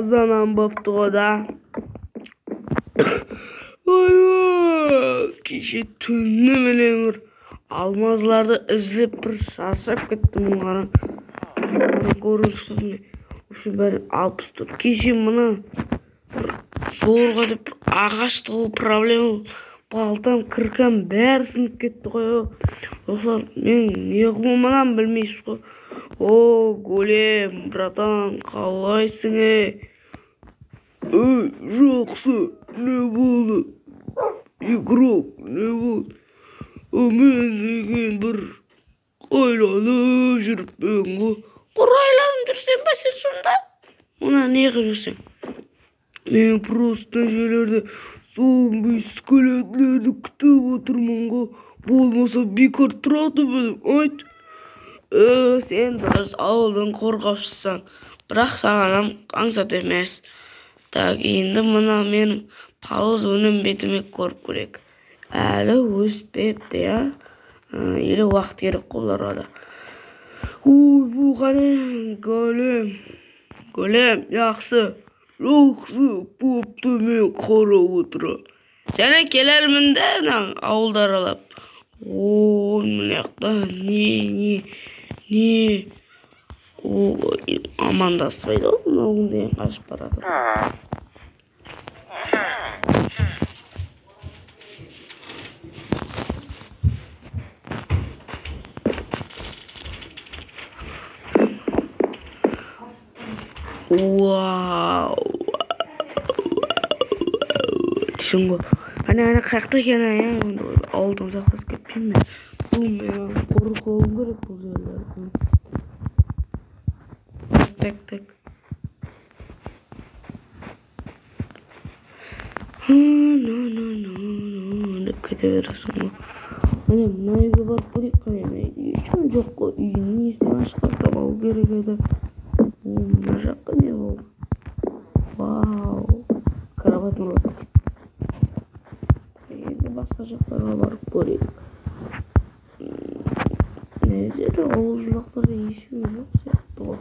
азанан бопты го да. Ой, кеше түнү менен бир алмазларды излеп бир шаршап кеттим. Караң. Көрүнүштү. Ошо бир 64. Кеше мына зорго деп агачты бул проблема. Балтам, кыркам бәрі сынып кетті ғой. Достар, мен не қылманан білмейсіз ғой. О, Голем, братан, қалайсың ей? Жақсы, не болды? Игрок, не болды? Мен деген бір қайланып жүріппен ғой. Құрайланып жүрсен бе сен сонда? Мына не қылып жүрсең? Мен просто жерлерде зомби скелетлерді күтіп отырмын ғой. Болмаса бекар тұрады бедім, айт. Сен дұрыс ауылдың қорғаушысың, бірақ саған аңсат емес. Так, енді мына менің пауыз өнім бетіме көріп көрек. Әлі өспепті, я? Елі уақыт керек қоларға да. Ой, бұл қане, Голем, яқсы. Жақсы, попты мен қарап отыра. Және келермін де ауылдар алап. Ой, мынаяқта не. Ой, амандаспайды ғой, мынауың деген қашып барады. Вау. Түсін ғой. Ана қаяқта екен ая, ауылдан ұзақласып кетпеймін мен. Бұл мен қорқуым керек бұл жерлерді. Так. Деп кете бересің ғой. Ана мұнайға барып көрейік қане. Ешкім жоқ қой. Үйін несінен ашқастап алу керек еді. Мына жаққа не болды? Вау. Карабатын ұрады. Енді басқа жақтарға барып көрейік. Нәзірі ауыл жақтарда ешкім жоқ сияқты ғой.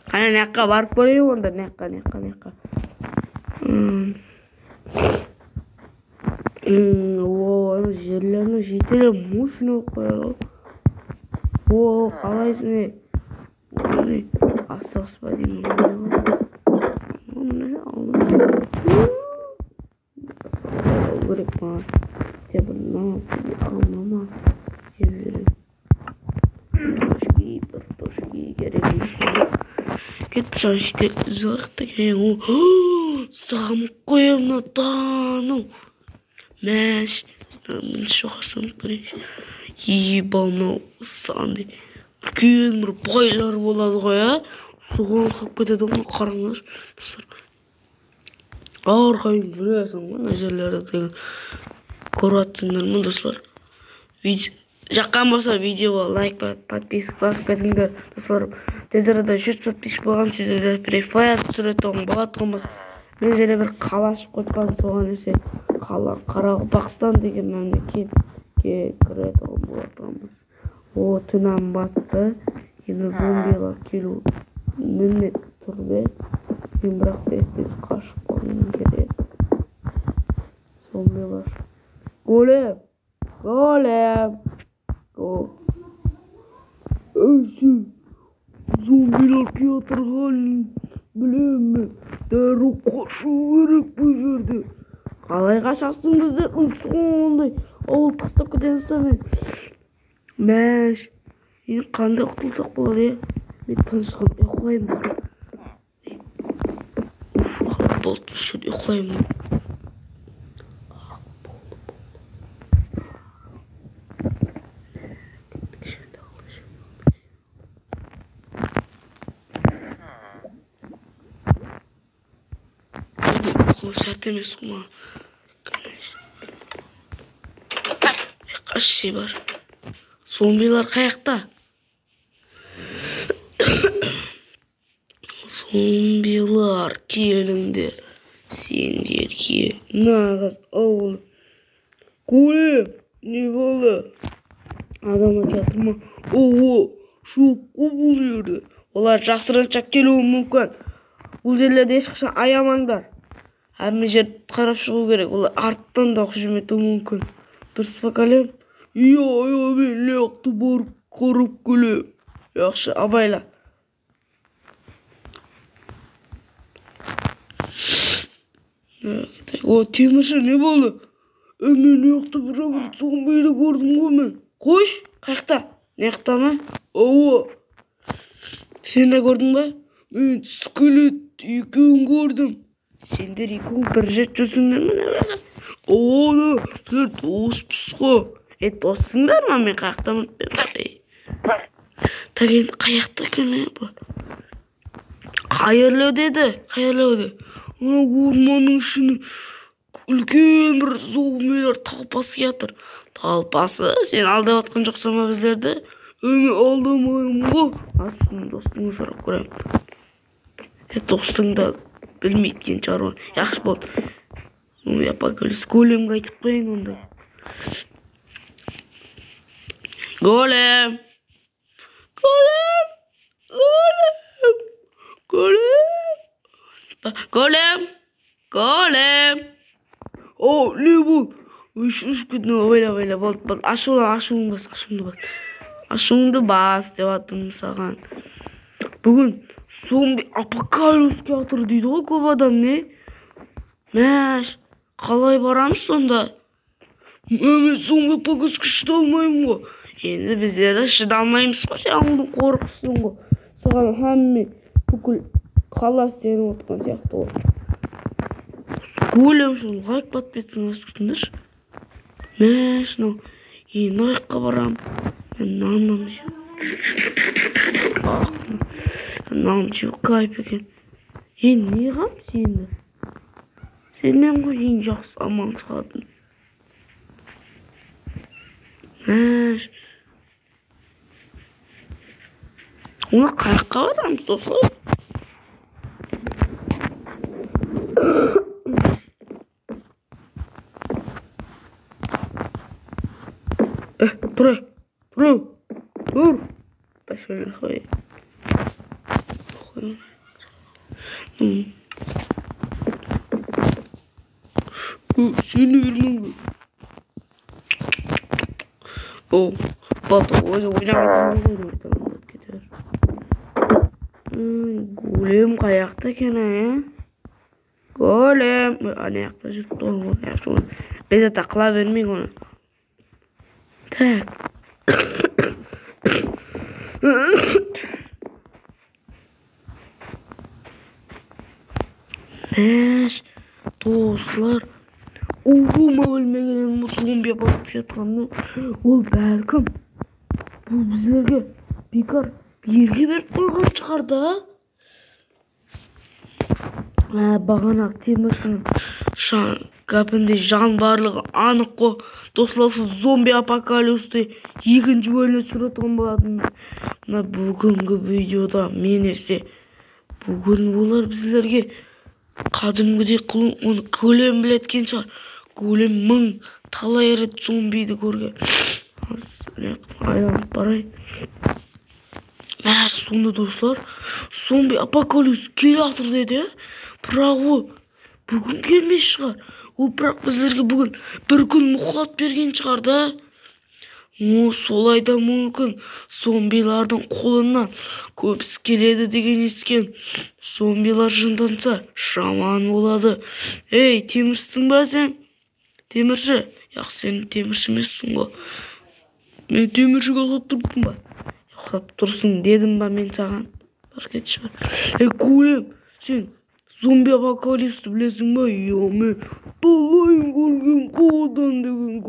Қане неққа барып көрейік онда, неққа. О, жерлеріне жетелі мұшыны қойылы. О, қалайсың ей? Асығыспа деймін. Көрек маған. Тебір алмама. Тошки керек емес. Кетті жан жете ұзақты кейін. Сағым қойымны тану. Мәш. Мен жоғарсам көрейші. Ебалмау саңды. Үлкен бір байлар болады ғой, а? Соған қылып кетеді оны қараңдар. Арқайын жүресің ғой, мына жерлерді деген көріп атсыңдар ма, достар? Жаққан болса видеоға лайк, подписк басып кетіңдер, достар. Тез арада 100 подписчик болған сіздерде префайр түсіретін болады болмаса. Мен және бір қала ашып қойып соған есе Қарақалпақстан деген мемлекетке кіретін болады. О, түнәм батты. Енді зомбилар келу мінет тұрды. Мен бірақ тез қашып қалуым керек. Зомбилар. Голем! Өсі! Зомбилар келатырғанын білемін. Дәрі қашу керек бұл жерде. Қалай қашасың біздер? Сондай ауыл тастап кетеміз мен. Мәш, енді қандай құтылсақ болады, мен тыныштығын ұйқылаймын. Болды, үшін ұйқылаймын. Ұйқылы сәт емес құма. Қаш şey бар. Zombiler kayakta. Zombiler gelindi. Sendерге nağız oğul. Golem, ne oldu? Adamlar yatırma. Oho, şokku buluyordu. Olar жасырынча келуі мүмкін. Бұл жерлерде ешқашан аямаңдар. Әмме жер қарап шығу керек. Олар арттан да hücum етуі мүмкін. Дұрыс па, Голем? Иә, мен лақты барып қарап келем. Яқшы, абайла. О, темірші, не болды? Мен лақты бір зомбиді көрдім ғой мен. Қош, қаяқта? Неқта ма? Ау. Сен де көрдің ба? Мен скелет екеуін көрдім. Сендер екеуін бір жет жүрсіңдер ме не бірақ? Ооо, сендер доспыз ғой. Доссыңдар ма? Мен қаяқтамын. Так енді қаяқта екен бұл? Қайырлы деді. Орманның ішіне үлкен бір зомбилер талпасы жатыр. Талпасы? Сен алдап атқан жоқсың ба біздерді? Мен алдамаймын ғой. Достыңды сұрап көрем. Достың да білмейткен шаруа. Яқшы болды. Апокалипс големге айтып қояйын онда. Голем! О, не бұл? Үш күтін ойла. Болды. Ашуыңды бас деп атым саған. Бүгін зомби апокалипске жатыр дейді ғой көп адам, не? Мәш, қалай барамыз сонда? Мен зомби апокалипске шыдалмаймын ғой. Енді біздерді шыдалмаймыз ғой, сен ауылдың қорқысың ғой. Саған әмме бүкіл қала сені отқан сияқты ғой. Голем шын лайк подписың өскісіңдерші. Мәш, енді лайкқа барам. Нам жеу кайп екен. Не қам сені? Сенмен ғой ең жақсы аман шығатын. Мәш. Оны қаяққа барамыз достар? Тұр. Пошли қой. Сені вермін ғой. О, болды. Голем қаяқта екен, Голем. Аяқта жүріп тұр. Безі тақыла бермейік оны. Так. Мәш, достар. Оғыма өлмеген зомби апокалипс жатқанды. Ол бәлкім бұл біздерге бекар берге беріп қойған шығар да? Бағанақ теміршінің кәпінде жан барлығы анық қой. Достар, зомби апокалипсті екінші бөлімде түсірген болатын. Бүгінгі видеода мен бүгін олар біздерге қадымгідей оны голем білеткен шығар. Голем мың талай рет зомбиді көрген. Айланып барай. Мәш, сонда достар, зомби апокалипс келе жатыр деді. Бірақ ол бүгін келмес шығар. Ол бірақ біздерге бүгін бір күн мұхлат берген шығар да. Солай да мүмкін. Зомбилардың қолынан көбісі келеді деген естіген. Зомбилар жынданса жаман болады. Ей, теміршісің ба сен? Темірші? Яқ, сен темірші емессің ғой. Мен теміршіге ұқсап тұрдым ба? Ұқсап тұрсың дедім ба мен саған? Бар кет шығар. Голем, сен зомби апокалипсті білесің ба? Мен талайын көрген қолдан деген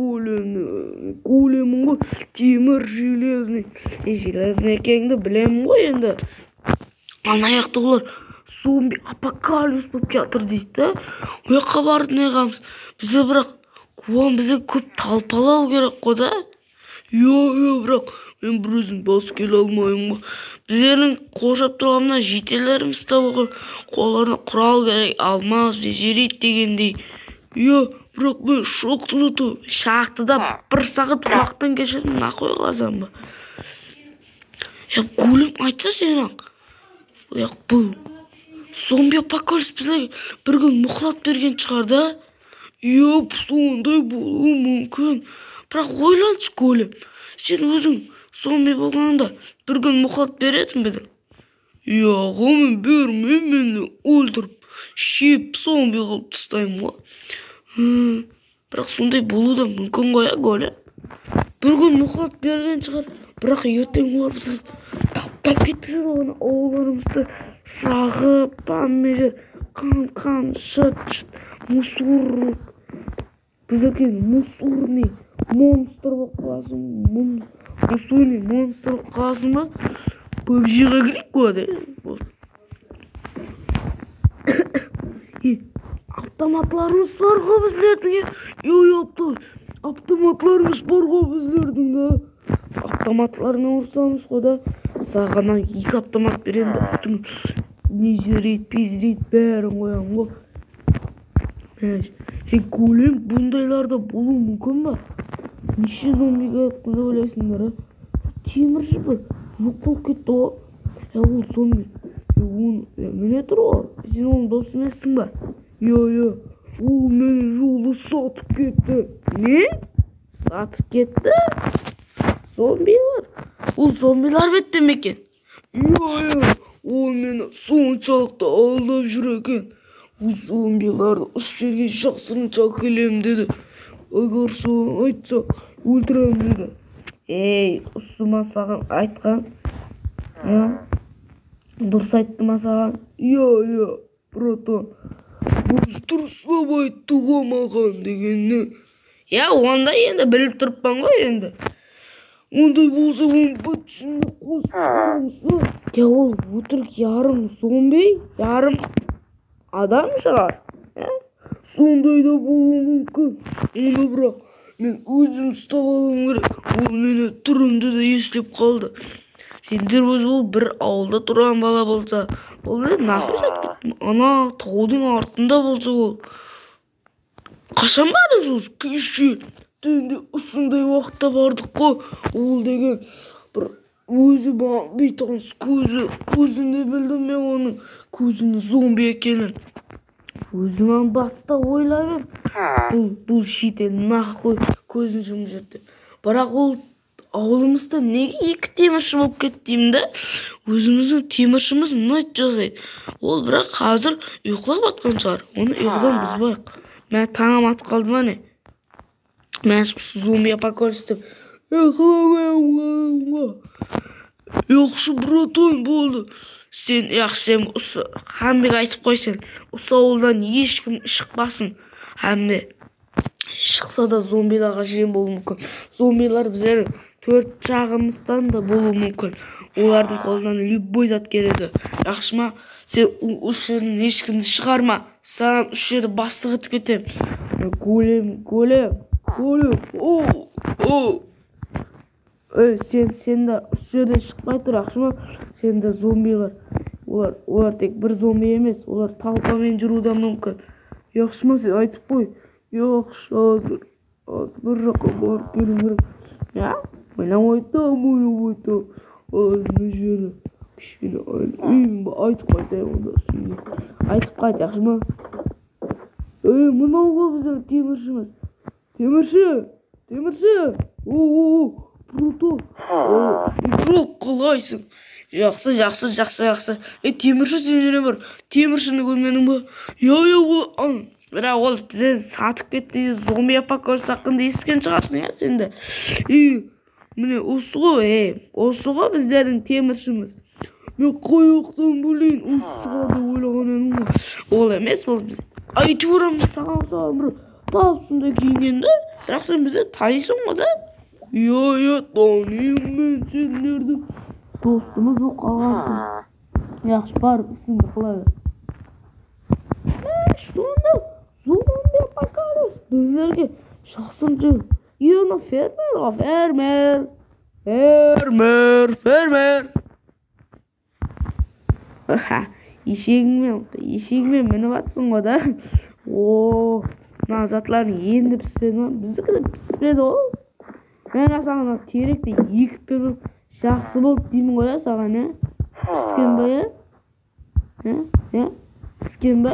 големін ғой. Темір железный. Железный екеніңді білемін ғой енді. Аяқты олар зомби апокалипс болып жатыр дейді. Ояққа барды не қамыз? Бізде бірақ бізде көп талпалау керек қой да. Бірақ Мен бір өзім басып келе алмаймын. Біздердің қоршап тұрған мына жетелеріміз табылған қолдарына құрал керек, алмас, жерейт дегендей. Бірақ мен шоқтым жатыр. Шақтыда бір сағат уақыттан кешетін нақой қаласам ба? Гулем айтса сен ақ. Бұл зомби апокалипс бізге бір күн мұхлат берген шығар да? Сондай болуы мүмкін. Бірақ ойланшы Гулем. Сен өзің зомби болғанда бір күн мұхлат беретін бедің? Мен бермеймін, мені өлтіріп, шеп зомби қылып тастаймын ғой. Бірақ сондай болуы да мүмкін ғой, Гулем. Бір күн мұхлат берген шығар. Бірақ ертең олар біз таптап кетіп оны ауылдарымызды жағып, паммежер, қан, шыт, мусор. Біздерге мусорный монстр болып қаласың. Мусорный монстр болып қаласың ба? PUBG-ға кірейік қой, автоматларымыз бар ғой біздердің. Автоматларымыз бар ғой біздердің да. Автоматларына ұрсамыз ғой да. Сағана 2 автомат берем да. Үстің незерейт, пезерейт бәрін қоям ғой. Гулем бұндайларда болу мүмкін ба? Неше зомбиға күлі ойлайсыңдар, темірші бір жоқ болып кетті ғой. Ол зомби. Міне тұр ғой. Сен оның дос емессің ба? Ол мені жолы сатып кетті. Не? Сатып кетті? Зомбилар? Ол зомбилар бетті ме екен? Ол мені соншалықты алдап жүр екен. Ол зомбиларды жерге жасырынша келем деді. Егер соған айтса, өлтірем деді. Ұсыма саған айтқан? Дұрыс айтты ма саған? Братан. Бұл дұрыслап айтты ғой маған дегенне. Онда енді біліп тұрыппан ғой енді. Ондай болса оның бітшімді қосып. Ол өтірік ярым зомби, ярым адам шығар. Сондай да болуы мүмкін. Оны бірақ мен өзім ұстап алуым керек. Ол мені түрімді де естеп қалды. Сендер ол бір ауылда тұрған бала болса, ол мен нақыш әткеттім. Ана таудың артында болса ол. Қашан бардыңыз осы? Кеше түнде осындай уақытта бардық қой. Ол деген бір өзі бейтаныс көзінде білдім мен оның көзінің зомби екенін. Өзімнен баста ойлап ем. Бұл шетел нақой көзін жұмып жүрді. Бірақ ол ауылымызда неге 2 темірші болып кеттім да? Өзіміздің теміршіміз мұнай жасайды. Ол бірақ қазір ұйқылап атқан шығар. Оны ұйқыдан бұзбайық. Мен таңым атып қалды ма не? Мен зомби апокалипс деп ұйқыламайым. Яқшы братан болды. Сен Хамбек айтып қойсен. Осы ауылдан ешкім шықпасын. Хамбек шықса да зомбиларға жем болуы мүмкін. Зомбилар біздердің 4 жағымыздан да болуы мүмкін. Олардың қолынан любой зат келеді. Яқшы ма? Сен осы жерден ешкімді шығарма. Саған осы жерді бастық етіп кетем. Гулем. Сен де осы жерден шықпай тұр, яқшы ма? Сен де зомбилар. Олар тек бір зомби емес. Олар талқамен жүруі мүмкін. Яқшы ма? Сен айтып қой. Яқшы, азыр бір жаққа барып келу керек. Мен айтам. Мына жері кішкене айтып қайтайын онда сүйде. Айтып қайт, яқшы ма? Мынау ғой біздің теміршіміз. Темірші! Братан. Игрок, қалайсың? Жақсы. Темірші сен жере бар. Теміршіні көрменің ба? Бұл... Бірақ ол бізден сатып кетті. Зомби апокалипс хақында естіген шығарсың, сенде. Міне осы ғой біздердің теміршіміз. Мен қай оқтан білейін, осы шығарды ойлаған едім ғой. Ол емес, ол біз айтуырам саған бір тапсында кейінгенді. Бірақ сен бізде танисың ғой да? Танимын мен сендерді. Достымыз болып қалғансың. Яқшы барып ісіңді қылай бер. Сонда зомби апокалипс біздерге шақсыншы. Фермер. Fermer. Ешегімен мініп атсың ғой да. Мына затларың енді піспеді ма? Біздікі де піспеді ғой. Мен саған теректі екіп беріп жақсы болды деймін ғой саған, піскен ба? Піскен ба?